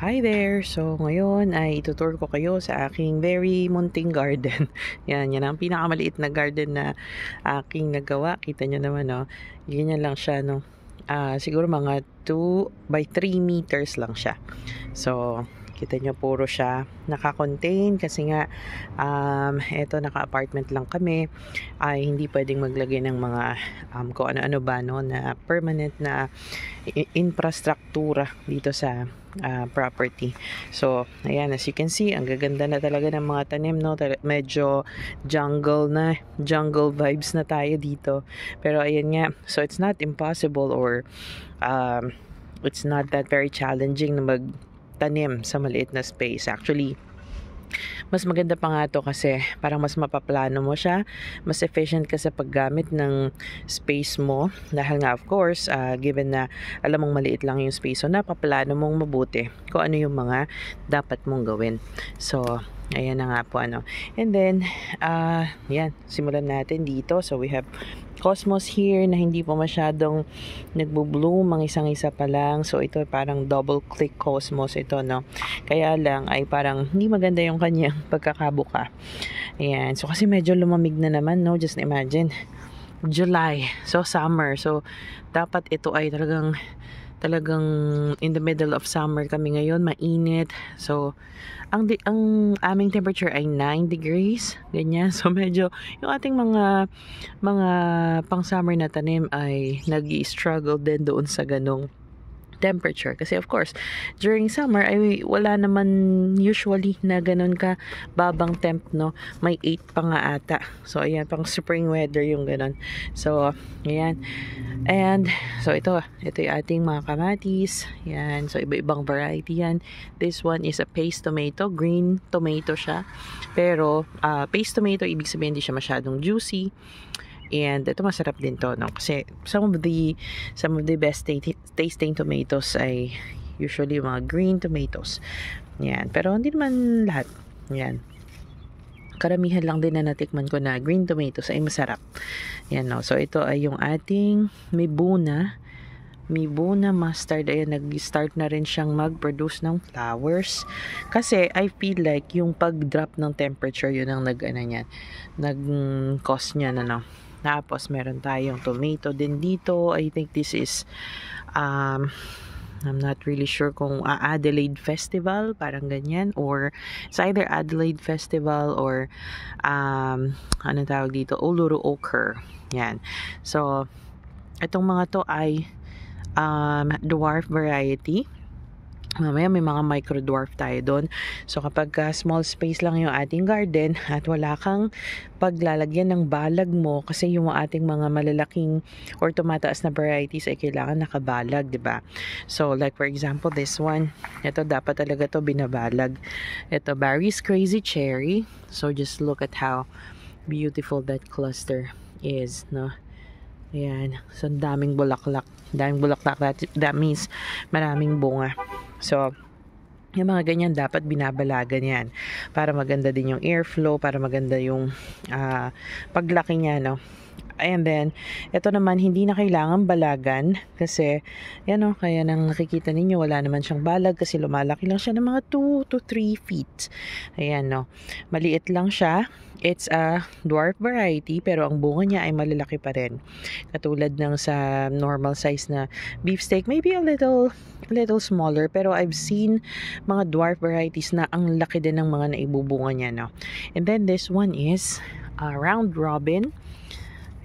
Hi there! So, ngayon ay itutur ko kayo sa aking very munting garden. Yan ang pinakamaliit na garden na aking nagawa. Kita nyo naman, no? Ganyan lang siya, no? Siguro mga 2 by 3 meters lang siya. So, kita nyo puro siya naka-contain kasi nga eto naka-apartment lang kami, ay hindi pwedeng maglagay ng mga kung ano-ano ba, no, na permanent na infrastruktura dito sa property. So, ayan, as you can see, ang gaganda na talaga ng mga tanim, no? Medyo jungle vibes na tayo dito. Pero ayan nga, so it's not impossible or it's not that very challenging na magtanim sa maliit na space. Actually, mas maganda pa nga to kasi parang mas mapaplano mo siya, mas efficient ka sa paggamit ng space mo dahil nga of course, given na alam mong maliit lang yung space, so napaplano mong mabuti kung ano yung mga dapat mong gawin. So, ayan na nga po ano. And then, yan, simulan natin dito. So, we have cosmos here na hindi po masyadong nagbo-bloom, mga isang-isa pa lang. So, ito parang double click cosmos ito, no? Kaya lang ay parang hindi maganda yung kanyang pagkakabuka. Ayan. So, kasi medyo lumamig na naman, no? Just imagine. July. So, summer. So, dapat ito ay talagang in the middle of summer kami ngayon, mainit. So, ang aming temperature ay 9 degrees, ganyan. So, medyo yung ating mga pang-summer na tanim ay nag-i-struggle din doon sa ganong temperature. Kasi of course, during summer ay wala naman usually na ganun ka babang temp, no? May 8 pa nga ata. So, ayan, pang spring weather yung ganun. So, ayan. And, so ito yung ating mga kamatis. Yan. So, iba-ibang variety yan. This one is a paste tomato. Green tomato siya. Pero, paste tomato, ibig sabihin hindi siya masyadong juicy. And ito masarap din to, no? Kasi some of the best tasting tomatoes ay usually mga green tomatoes. Yan. Pero hindi naman lahat. Yan. Karamihan lang din na natikman ko na green tomatoes ay masarap. Yan, no? So ito ay yung ating Mibuna mustard. Ayan, nag-start na rin siyang mag-produce ng flowers. Kasi I feel like yung pag-drop ng temperature, yun ang nag-cause niya na, no? Tapos, meron tayong tomato din dito. I think this is, I'm not really sure kung Adelaide Festival, parang ganyan. Or, it's either Adelaide Festival or, anong tawag dito? Uluru Ochre. Yan. So, itong mga to ay dwarf variety. Mamaya may mga micro dwarf tayo doon. So kapag small space lang yung ating garden at wala kang paglalagyan ng balag mo, kasi yung ating mga malalaking or tumataas na varieties ay kailangan nakabalag, di ba? So like for example this one, ito dapat talaga to binabalag. Ito Barry's Crazy Cherry. So just look at how beautiful that cluster is, no? Ayan. So daming bulaklak. That means maraming bunga. So, yung mga ganyan dapat binabalagan yan para maganda din yung airflow, para maganda yung paglaki niya, no? And then, ito naman hindi na kailangan balagan kasi yan, no, kaya nang nakikita ninyo wala naman siyang balag kasi lumalaki lang siya ng mga 2 to 3 feet. Ayan, no. Maliit lang siya. It's a dwarf variety pero ang bunga niya ay malalaki pa rin. Katulad ng sa normal size na beefsteak, maybe a little smaller, pero I've seen mga dwarf varieties na ang laki din ng mga naibubunga niya, no. And then this one is round robin.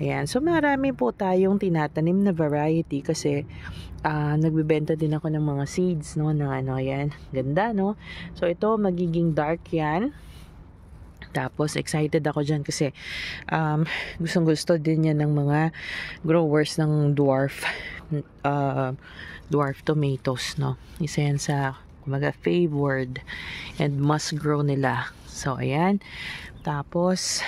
Ayan. So marami po tayong tinatanim na variety kasi nagbebenta din ako ng mga seeds, no, ng ano, yan. Ganda, no. So ito magiging dark yan. Tapos, excited ako dyan kasi gustong-gusto din yan ng mga growers ng dwarf tomatoes, no? Isa yan sa mga favored and must grow nila. So, ayan. Tapos,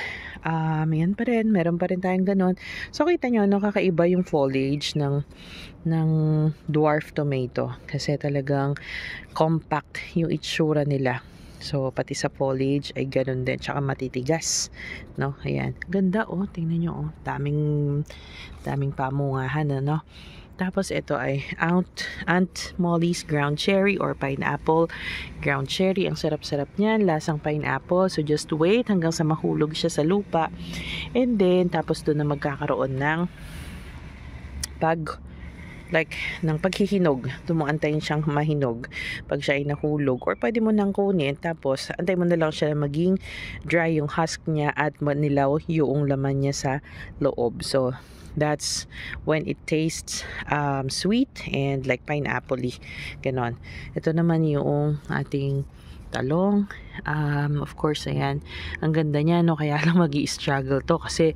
yan pa rin. Meron pa rin tayong ganon. So, kita nyo, no, kakaiba yung foliage ng dwarf tomato. Kasi talagang compact yung itsura nila. So, pati sa foliage ay ganun din. Tsaka matitigas. No? Ayan. Ganda, oh. Tingnan nyo, oh. Daming pamungahan, no? Tapos ito ay Aunt Molly's ground cherry or pineapple ground cherry. Ang sarap-sarap niyan, lasang pineapple. So just wait hanggang sa mahulog siya sa lupa. And then tapos doon na magkakaroon ng ng paghihinog. Tumuantayin siyang mahinog pag siya ay nahulog. Or pwede mo nang kunin, tapos antay mo na lang siya maging dry yung husk niya at manilaw yung laman niya sa loob. So that's when it tastes sweet and like pineapple-y. Ganon. Ito naman yung ating talong. Of course, ayan. Ang ganda niya, no? Kaya lang magi-struggle to kasi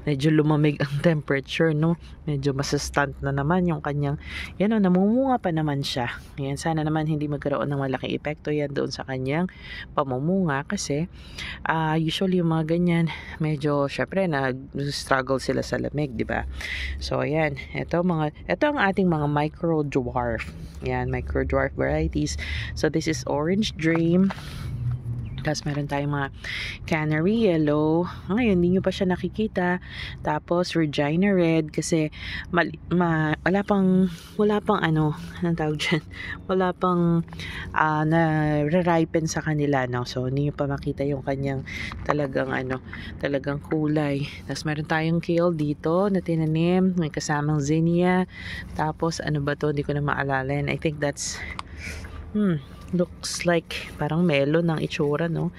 medyo lumamig ang temperature, no? Medyo masustunt na naman yung kanyang, yan o, namumunga pa naman siya. Ayan, sana naman hindi magkaroon ng malaking epekto yan doon sa kanyang pamumunga kasi usually yung mga ganyan, medyo, syempre, nag-struggle sila sa lamig, di ba? So, ayan, ito ang ating mga micro-dwarf. Ayan, micro-dwarf varieties. So, this is Orange Dream. Tapos meron tayong mga Canary Yellow. Ngayon, hindi nyo pa siya nakikita. Tapos Regina Red kasi wala pang anong tawag dyan? Wala pang na-ripen sa kanila, no? So, hindi nyo pa makita yung kanyang talagang kulay. Tapos meron tayong kale dito na tinanim. May kasamang zinnia. Tapos, ano ba to? Hindi ko na maalala. And I think that's looks like parang melon ng itsura, no?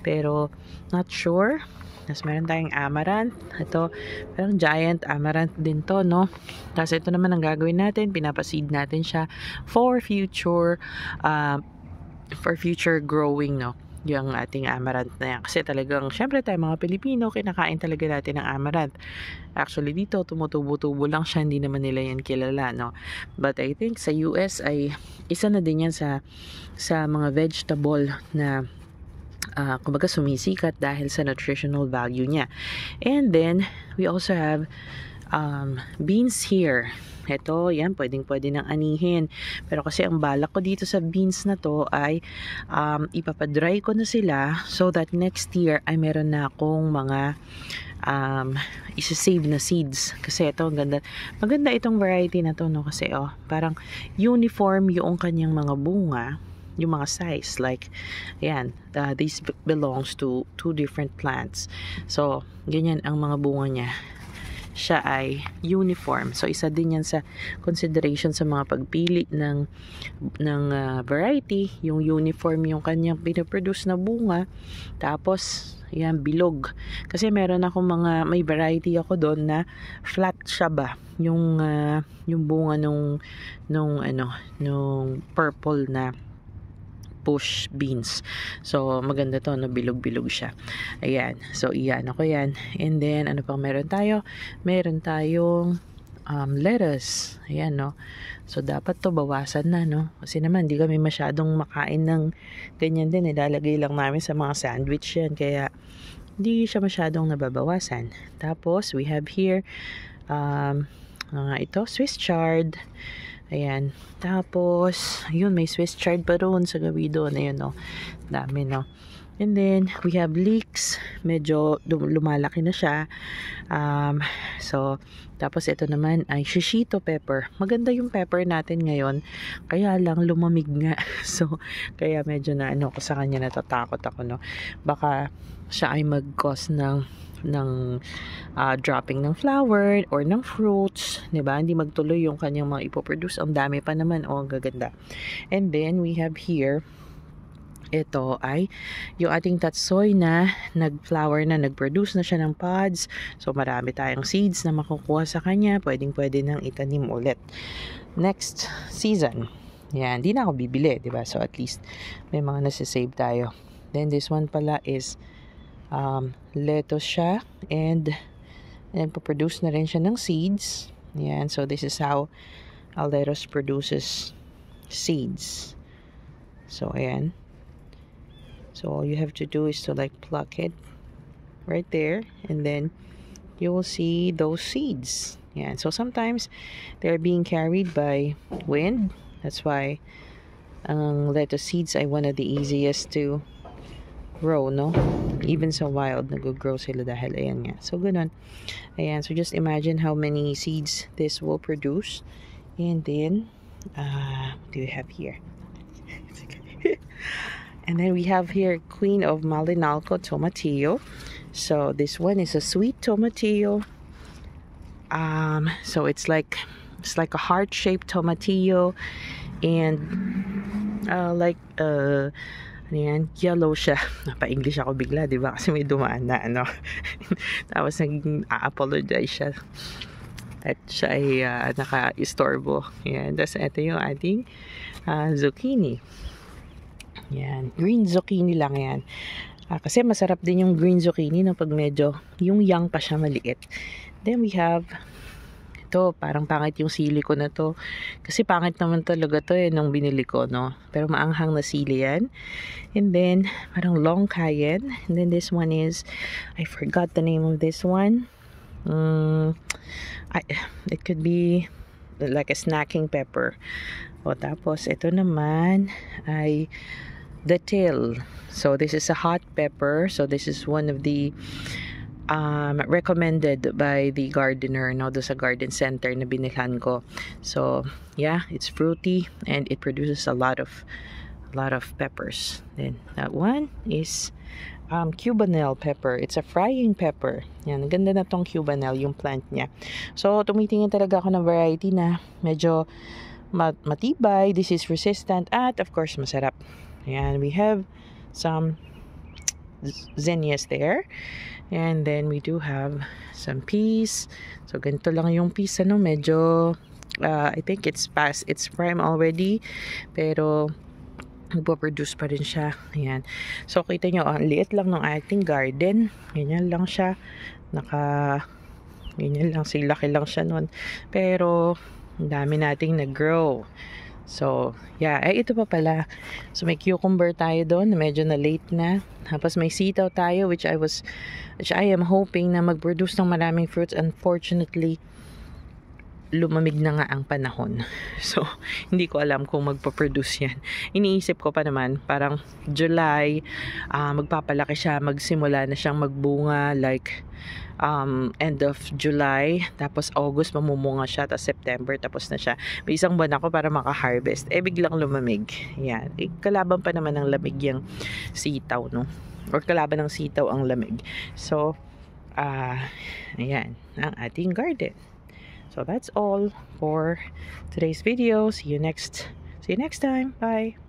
Pero not sure. Tapos meron tayong amaranth. Ito, parang giant amaranth din to, no? Tapos ito naman ang gagawin natin, pinapaseed natin siya for future growing, no? Yung ating amaranth na yan. Kasi talagang, syempre tayo mga Pilipino, kinakain talaga natin ng amaranth. Actually, dito, tumutubo-tubo lang siya. Hindi naman nila yan kilala, no? But I think sa US ay isa na din yan sa mga vegetable na kumbaga sumisikat dahil sa nutritional value niya. And then, we also have beans here. Ito, yan, pwede nang anihin. Pero kasi ang balak ko dito sa beans na to ay ipapadry ko na sila so that next year ay meron na akong mga isa-save na seeds. Kasi ito, maganda itong variety na to, no? Kasi, parang uniform yung kanyang mga bunga, yung mga size. Like, yan, this belongs to two different plants. So, ganyan ang mga bunga niya. Siya ay uniform. So, isa din yan sa consideration sa mga pagpili ng variety. Yung uniform yung kanyang pinaproduce na bunga. Tapos, yan, bilog. Kasi meron akong may variety ako doon na flat siya ba. Yung bunga nung purple na push beans. So, maganda to, no? Bilog-bilog siya. Ayan. So, iyan ako yan. And then, ano pang meron tayo? Meron tayong lettuce. Ayan, no? So, dapat to bawasan na, no? Kasi naman, hindi kami masyadong makain ng ganyan din. Ilalagay lang namin sa mga sandwich yan. Kaya, hindi siya masyadong nababawasan. Tapos, we have here ito, Swiss chard. Ayan. Tapos, yun, may Swiss chard pa doon sa gabi doon. Ayan, no. Dami, no. And then, we have leeks. Medyo lumalaki na siya. So, tapos ito naman ay shishito pepper. Maganda yung pepper natin ngayon. Kaya lang lumamig nga. So, kaya medyo ko sa kanya, natatakot ako, no. Baka siya ay mag-cause ng dropping ng flower or ng fruits, diba? Hindi magtuloy yung kanyang mga ipoproduce. Ang dami pa naman, ang gaganda. And then, we have here, ito ay yung ating tatsoy na nag-flower na, nag-produce na siya ng pods. So, marami tayong seeds na makukuha sa kanya. Pwedeng-pwede nang itanim ulit. Next season. Yan, hindi na ako bibili, diba? So, at least, may mga nasisave tayo. Then, this one pala is lettuce siya, and paproduce na rin siya ng seeds. Yan, so this is how a lettuce produces seeds. So, ayan. So, all you have to do is to pluck it right there, and then you will see those seeds. Yan, so sometimes they're being carried by wind. That's why lettuce seeds ay one of the easiest to grow, no? Even sa wild, nag-grow sila dahil ayan nga. So, ganun. Ayan. So, just imagine how many seeds this will produce. And then, what do we have here? And then we have here Queen of Malinalco Tomatillo. So this one is a sweet tomatillo. So it's like a heart-shaped tomatillo, and ano yan, yellow siya. Napa-English ako bigla, di ba? Kasi may dumaan na ano. Tapos nag-apologize siya. At siya ay naka-istorbo. Yan. Tapos ito yung ating zucchini. Yan. Green zucchini lang yan. Kasi masarap din yung green zucchini no, pag medyo yung young pa siya, maliit. Then we have ito, parang pangit yung sili ko na to. Kasi pangit naman talaga to nung binili ko, no? Pero maanghang na sili yan. And then, parang long cayenne. And then this one is, I forgot the name of this one. It could be like a snacking pepper. O tapos, ito naman ay datil. So this is a hot pepper. So this is one of the recommended by the gardener, no, do sa garden center na binilhan ko. So yeah, it's fruity and it produces a lot of peppers. Then that one is Cubanelle pepper. It's a frying pepper. Yan, ganda na tong Cubanelle, yung plant niya. So tumitingin talaga ako ng variety na medyo matibay, disease resistant, at of course masarap. And we have some zinnias there. And then we do have some peas. So ganito lang yung peas, ano, medyo I think it's past its prime already, pero nagpo-produce pa rin siya. Ayan. So kita nyo, ang liit lang ng ating garden. Ganyan lang siya. Ganyan lang, silaki lang siya nun. Pero ang dami nating nag-grow. So, yeah. Ito pa pala. So, may cucumber tayo doon na medyo na late na. Tapos may sitaw tayo which I am hoping na mag-produce ng maraming fruits. Unfortunately, lumamig na nga ang panahon. So, hindi ko alam kung magpo-produce yan. Iniisip ko pa naman, parang July, magpapalaki siya, magsimula na siyang magbunga like end of July, tapos August mamumunga siya, tapos September tapos na siya. May isang buwan ako para maka-harvest. Biglang lumamig. Yan. Kalaban pa naman ng lamig yung sitaw, no? Or kalaban ng sitaw ang lamig. So, ayan, ang ating garden. So that's all for today's video. See you next time. Bye.